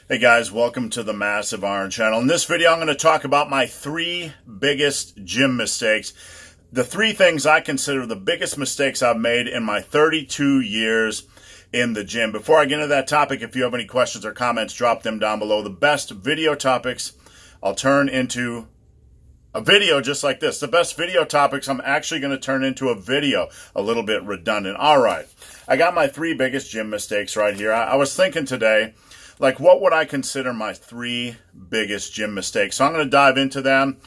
Hey guys, welcome to the Massive Iron Channel. In this video, I'm going to talk about my 3 biggest gym mistakes. The 3 things I consider the biggest mistakes I've made in my 32 years in the gym. Before I get into that topic, if you have any questions or comments, drop them down below. The best video topics I'll turn into a video just like this. The best video topics I'm actually going to turn into a video. A little bit redundant. All right. I got my 3 biggest gym mistakes right here. I was thinking today, like, what would I consider my 3 biggest gym mistakes? So I'm going to dive into them,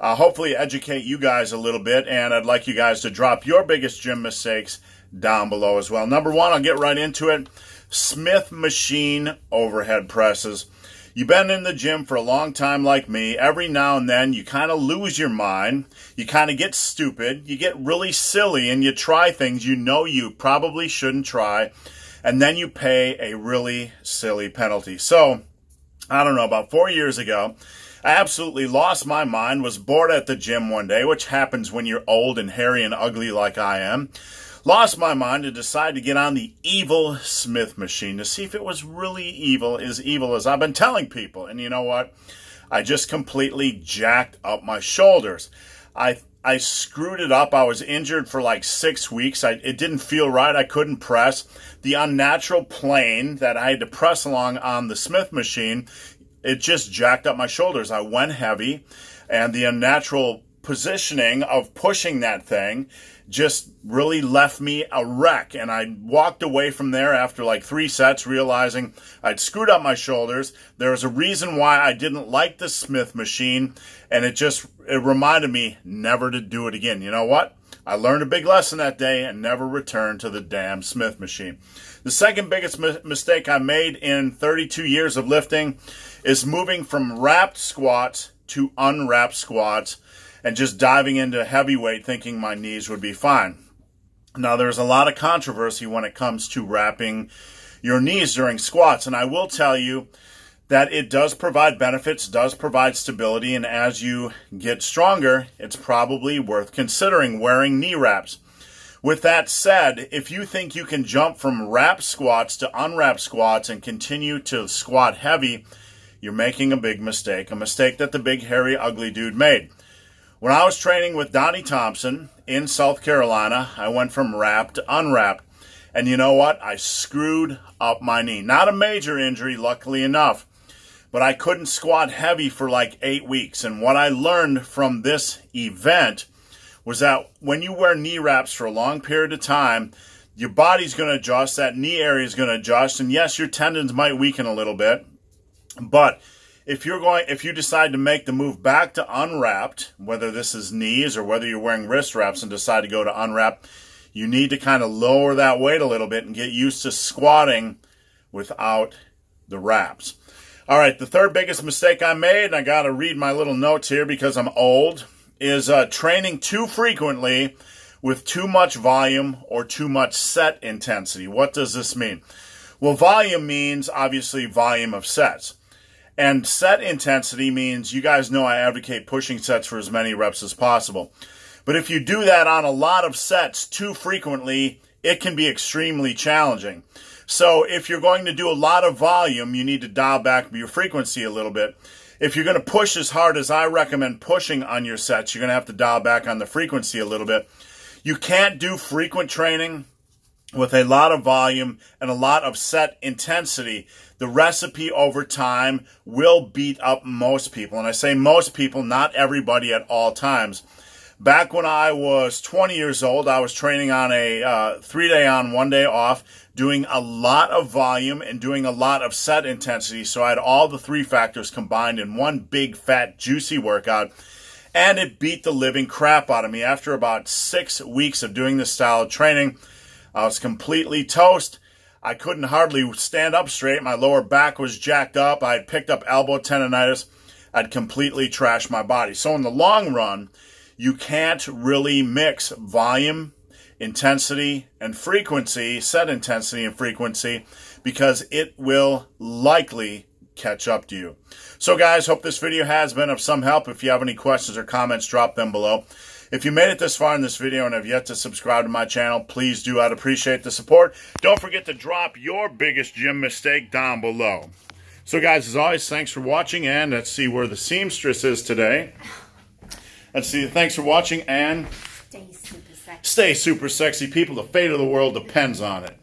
hopefully educate you guys a little bit, and I'd like you guys to drop your biggest gym mistakes down below as well. Number 1, I'll get right into it. Smith machine overhead presses. You've been in the gym for a long time like me. Every now and then you kind of lose your mind. You kind of get stupid. You get really silly and you try things you know you probably shouldn't try. And then you pay a really silly penalty. So, I don't know, about 4 years ago, I absolutely lost my mind, was bored at the gym one day, which happens when you're old and hairy and ugly like I am. Lost my mind and decided to get on the evil Smith machine to see if it was really evil as I've been telling people. And you know what? I just completely jacked up my shoulders. I screwed it up. I was injured for like 6 weeks. It didn't feel right. I couldn't press. The unnatural plane that I had to press along on the Smith machine, it just jacked up my shoulders. I went heavy, and the unnatural positioning of pushing that thing just really left me a wreck. And I walked away from there after like 3 sets, realizing I'd screwed up my shoulders. There was a reason why I didn't like the Smith machine, and it reminded me never to do it again. You know what? I learned a big lesson that day and never returned to the damn Smith machine. The second biggest mistake I made in 32 years of lifting is moving from wrapped squats to unwrapped squats and just diving into heavyweight thinking my knees would be fine. Now, there's a lot of controversy when it comes to wrapping your knees during squats, and I will tell you that it does provide benefits, does provide stability, and as you get stronger, it's probably worth considering wearing knee wraps. With that said, if you think you can jump from wrapped squats to unwrapped squats and continue to squat heavy, you're making a big mistake, a mistake that the big, hairy, ugly dude made. When I was training with Donnie Thompson in South Carolina, I went from wrapped to unwrapped. And you know what? I screwed up my knee. Not a major injury, luckily enough. But I couldn't squat heavy for like 8 weeks. And what I learned from this event was that when you wear knee wraps for a long period of time, your body's going to adjust, that knee area is going to adjust. And yes, your tendons might weaken a little bit. But if you decide to make the move back to unwrapped, whether this is knees or whether you're wearing wrist wraps and decide to go to unwrapped, you need to kind of lower that weight a little bit and get used to squatting without the wraps. All right, the third biggest mistake I made, and I got to read my little notes here because I'm old, is training too frequently with too much volume or too much set intensity. What does this mean? Well, volume means obviously volume of sets. And set intensity means, you guys know I advocate pushing sets for as many reps as possible. But if you do that on a lot of sets too frequently, it can be extremely challenging. So if you're going to do a lot of volume, you need to dial back your frequency a little bit. If you're going to push as hard as I recommend pushing on your sets, you're going to have to dial back on the frequency a little bit. You can't do frequent training with a lot of volume and a lot of set intensity. The recipe over time will beat up most people. And I say most people, not everybody at all times. Back when I was 20 years old, I was training on a 3-day on, 1-day off, doing a lot of volume and doing a lot of set intensity. So I had all the 3 factors combined in one big, fat, juicy workout. And it beat the living crap out of me. After about 6 weeks of doing this style of training, I was completely toast. I couldn't hardly stand up straight. My lower back was jacked up. I had picked up elbow tendonitis. I'd completely trashed my body. So in the long run, you can't really mix volume, intensity, and frequency, set intensity and frequency, because it will likely catch up to you. So guys, hope this video has been of some help. If you have any questions or comments, drop them below. If you made it this far in this video and have yet to subscribe to my channel, please do. I'd appreciate the support. Don't forget to drop your biggest gym mistake down below. So guys, as always, thanks for watching, and let's see where the seamstress is today. Let's see, thanks for watching, and Stay super sexy. Stay super sexy, people. The fate of the world depends on it.